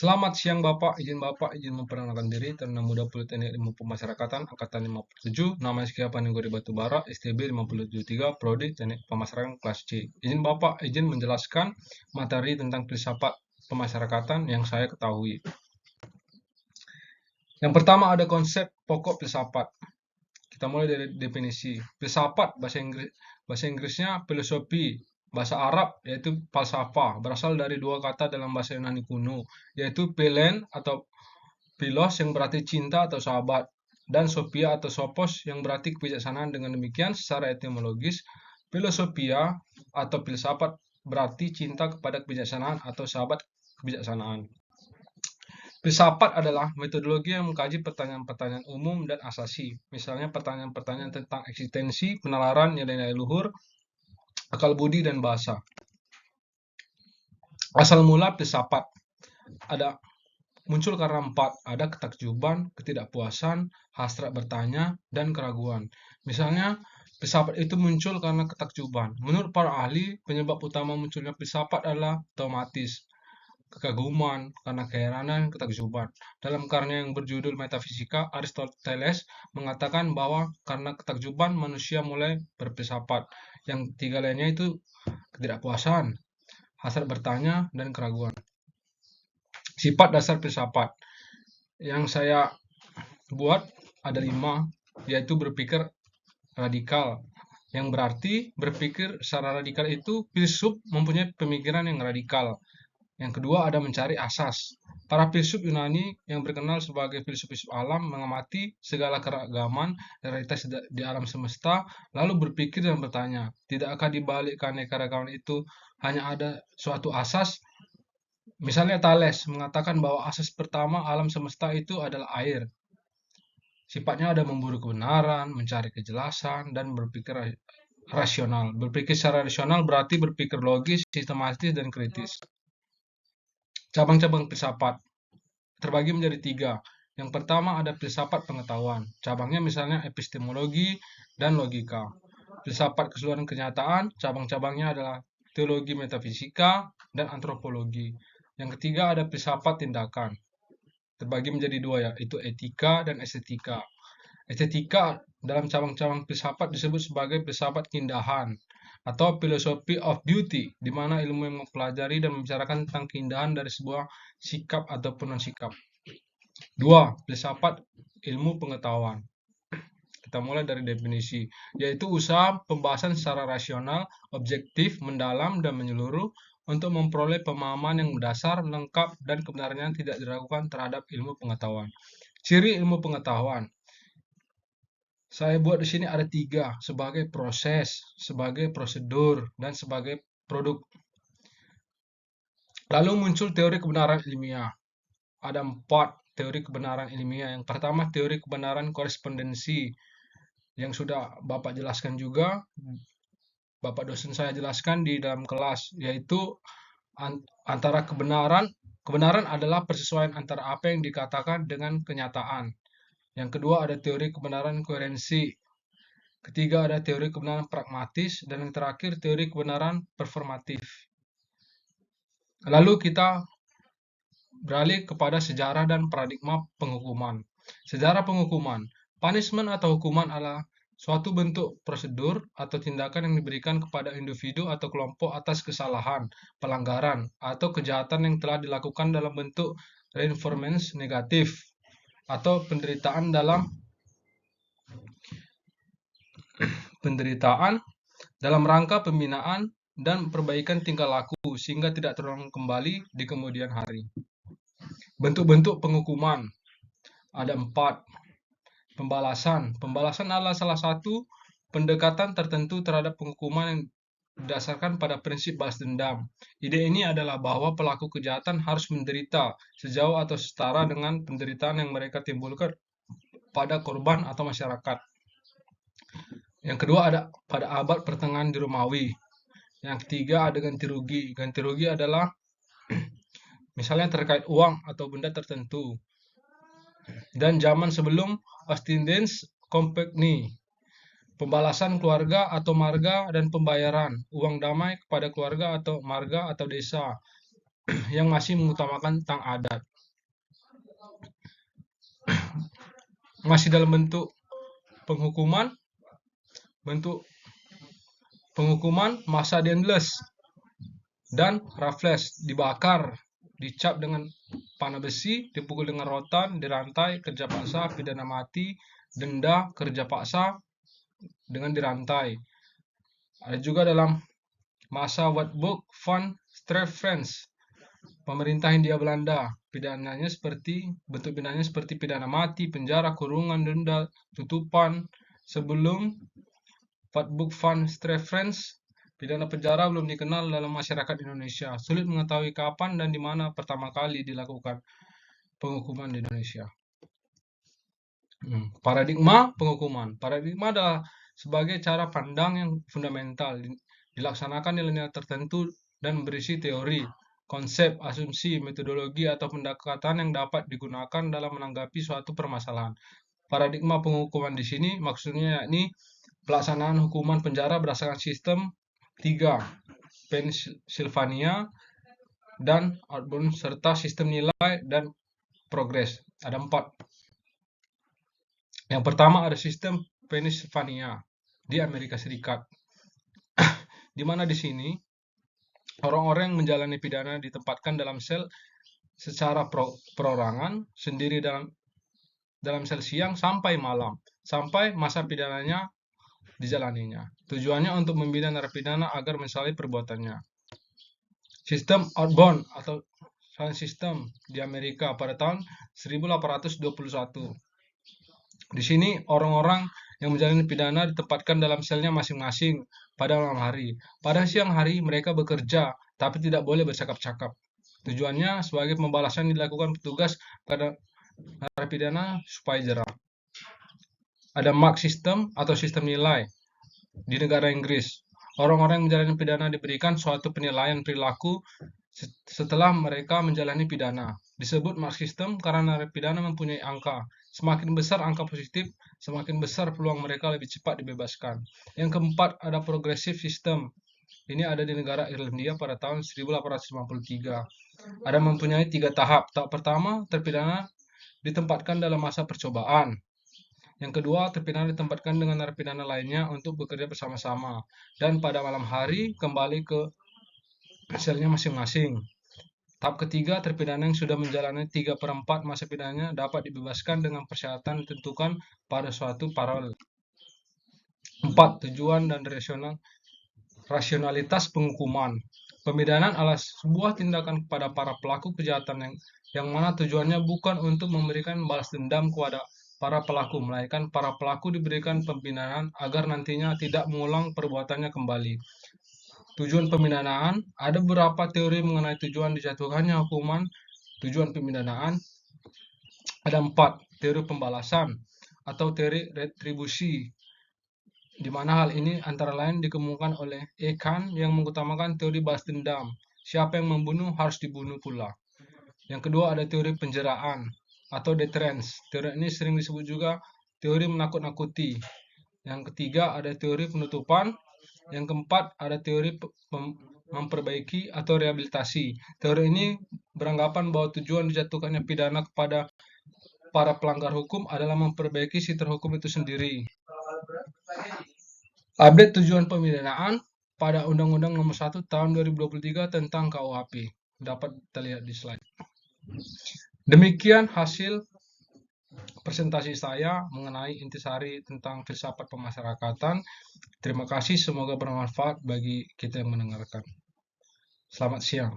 Selamat siang Bapak, izin memperkenalkan diri, Taruna Muda Politeknik Ilmu Pemasyarakatan Angkatan 57, nama saya Paningori Batubara, STB 573, Prodi Teknik Pemasyarakatan kelas C. Izin menjelaskan materi tentang filsafat pemasyarakatan yang saya ketahui. Yang pertama ada konsep pokok filsafat. Kita mulai dari definisi. Filsafat bahasa Inggrisnya filosofi, bahasa Arab yaitu falsafah, berasal dari dua kata dalam bahasa Yunani kuno, yaitu philen atau philos yang berarti cinta atau sahabat, dan sophia atau sophos yang berarti kebijaksanaan. Dengan demikian, secara etimologis, filosofia atau filsafat berarti cinta kepada kebijaksanaan atau sahabat kebijaksanaan. Filsafat adalah metodologi yang mengkaji pertanyaan-pertanyaan umum dan asasi, misalnya pertanyaan-pertanyaan tentang eksistensi, penalaran, nilai-nilai luhur, akal budi, dan bahasa. Asal mula filsafat muncul karena ada ketakjuban, ketidakpuasan, hasrat bertanya, dan keraguan. Misalnya, filsafat itu muncul karena ketakjuban. Menurut para ahli, penyebab utama munculnya filsafat adalah otomatis, kekaguman, karena keheranan, ketakjuban. Dalam karya yang berjudul Metafisika, Aristoteles mengatakan bahwa karena ketakjuban manusia mulai berfilsafat. Yang tiga lainnya itu ketidakpuasan, hasrat bertanya, dan keraguan. Sifat dasar filsafat yang saya buat ada 5, yaitu berpikir radikal, yang berarti berpikir secara radikal itu filsuf mempunyai pemikiran yang radikal. Yang kedua ada mencari asas. Para filsuf Yunani yang berkenal sebagai filsuf-filsuf alam mengamati segala keragaman realitas di alam semesta, lalu berpikir dan bertanya, tidakkah di balik keanekaragaman itu hanya ada suatu asas? Misalnya Thales mengatakan bahwa asas pertama alam semesta itu adalah air. Sifatnya ada memburu kebenaran, mencari kejelasan, dan berpikir rasional. Berpikir secara rasional berarti berpikir logis, sistematis, dan kritis. Cabang-cabang filsafat terbagi menjadi 3. Yang pertama ada filsafat pengetahuan. Cabangnya misalnya epistemologi dan logika. Filsafat keseluruhan kenyataan, cabang-cabangnya adalah teologi metafisika dan antropologi. Yang ketiga ada filsafat tindakan. Terbagi menjadi 2, yaitu etika dan estetika. Estetika dalam cabang-cabang filsafat disebut sebagai filsafat keindahan atau philosophy of beauty, di mana ilmu yang mempelajari dan membicarakan tentang keindahan dari sebuah sikap ataupun non-sikap. 2. Filsafat ilmu pengetahuan. Kita mulai dari definisi, yaitu usaha pembahasan secara rasional, objektif, mendalam, dan menyeluruh untuk memperoleh pemahaman yang berdasar, lengkap, dan kebenarannya tidak diragukan terhadap ilmu pengetahuan. Ciri ilmu pengetahuan. Saya buat di sini ada 3, sebagai proses, sebagai prosedur, dan sebagai produk. Lalu muncul teori kebenaran ilmiah. Ada 4 teori kebenaran ilmiah. Yang pertama teori kebenaran korespondensi, yang sudah Bapak jelaskan juga, Bapak dosen saya jelaskan di dalam kelas, yaitu antara kebenaran adalah persesuaian antara apa yang dikatakan dengan kenyataan. Yang kedua ada teori kebenaran koherensi. Ketiga ada teori kebenaran pragmatis, dan yang terakhir teori kebenaran performatif. Lalu kita beralih kepada sejarah dan paradigma penghukuman. Sejarah penghukuman. Punishment atau hukuman adalah suatu bentuk prosedur atau tindakan yang diberikan kepada individu atau kelompok atas kesalahan, pelanggaran, atau kejahatan yang telah dilakukan dalam bentuk reinforcement negatif atau penderitaan dalam rangka pembinaan dan perbaikan tingkah laku sehingga tidak terulang kembali di kemudian hari. Bentuk-bentuk penghukuman ada 4. Pembalasan. Pembalasan adalah salah satu pendekatan tertentu terhadap penghukuman yang didasarkan pada prinsip balas dendam. Ide ini adalah bahwa pelaku kejahatan harus menderita sejauh atau setara dengan penderitaan yang mereka timbulkan pada korban atau masyarakat. Yang kedua ada pada abad pertengahan di Romawi. Yang ketiga ada ganti rugi. Ganti rugi adalah misalnya terkait uang atau benda tertentu. Dan zaman sebelum Ostindens Compagnie, pembalasan keluarga atau marga dan pembayaran uang damai kepada keluarga atau marga atau desa yang masih mengutamakan tentang adat. masih dalam bentuk penghukuman, massa di endless dan Raffles dibakar, dicap dengan panah besi, dipukul dengan rotan, dirantai, kerja paksa, pidana mati, denda, kerja paksa dengan dirantai. Ada juga dalam masa Wetboek van Strafrecht, pemerintah Hindia Belanda, bentuk pidananya seperti pidana mati, penjara, kurungan, denda, tutupan. Sebelum Wetboek van Strafrecht, pidana penjara belum dikenal dalam masyarakat Indonesia. Sulit mengetahui kapan dan di mana pertama kali dilakukan penghukuman di Indonesia. Paradigma penghukuman. Paradigma adalah sebagai cara pandang yang fundamental, dilaksanakan nilai-nilai tertentu dan berisi teori, konsep, asumsi, metodologi, atau pendekatan yang dapat digunakan dalam menanggapi suatu permasalahan. Paradigma penghukuman di sini maksudnya yakni pelaksanaan hukuman penjara berdasarkan sistem 3, Pennsylvania dan Outbound, serta sistem nilai dan progres. Ada 4. Yang pertama ada sistem Pennsylvania di Amerika Serikat, di mana di sini orang-orang yang menjalani pidana ditempatkan dalam sel secara perorangan sendiri dalam sel siang sampai malam, sampai masa pidananya dijalaninya. Tujuannya untuk membina narapidana agar menyesali perbuatannya. Sistem outbound atau silent system di Amerika pada tahun 1821. Di sini orang-orang yang menjalani pidana ditempatkan dalam selnya masing-masing pada malam hari. Pada siang hari mereka bekerja, tapi tidak boleh bercakap-cakap. Tujuannya sebagai pembalasan dilakukan petugas pada narapidana supaya jerah. Ada mark system atau sistem nilai di negara Inggris. Orang-orang yang menjalani pidana diberikan suatu penilaian perilaku setelah mereka menjalani pidana. Disebut mark system karena narapidana mempunyai angka. Semakin besar angka positif, semakin besar peluang mereka lebih cepat dibebaskan. Yang keempat ada progressive system. Ini ada di negara Irlandia pada tahun 1853. Ada mempunyai 3 tahap. Tahap pertama, terpidana ditempatkan dalam masa percobaan. Yang kedua, terpidana ditempatkan dengan narapidana lainnya untuk bekerja bersama-sama. Dan pada malam hari kembali ke selnya masing-masing. Tahap ketiga, terpidana yang sudah menjalani 3/4 masa pidananya dapat dibebaskan dengan persyaratan ditentukan pada suatu parol. 4. Tujuan dan rasionalitas penghukuman. Pemidanaan adalah sebuah tindakan kepada para pelaku kejahatan yang mana tujuannya bukan untuk memberikan balas dendam kepada para pelaku, melainkan para pelaku diberikan pembinaan agar nantinya tidak mengulang perbuatannya kembali. Tujuan pemidanaan, ada beberapa teori mengenai tujuan dijatuhkannya hukuman. Tujuan pemidanaan ada 4, teori pembalasan atau teori retribusi, di mana hal ini antara lain dikemukakan oleh Kant yang mengutamakan teori balas dendam. Siapa yang membunuh harus dibunuh pula. Yang kedua ada teori penjeraan atau deterrence. Teori ini sering disebut juga teori menakut-nakuti. Yang ketiga ada teori penutupan. Yang keempat ada teori memperbaiki atau rehabilitasi. Teori ini beranggapan bahwa tujuan dijatuhkannya pidana kepada para pelanggar hukum adalah memperbaiki si terhukum itu sendiri. Update tujuan pemidanaan pada Undang-Undang Nomor 1 Tahun 2023 tentang KUHP. Dapat kita lihat di slide. Demikian hasil presentasi saya mengenai intisari tentang filsafat pemasyarakatan. Terima kasih, semoga bermanfaat bagi kita yang mendengarkan. Selamat siang.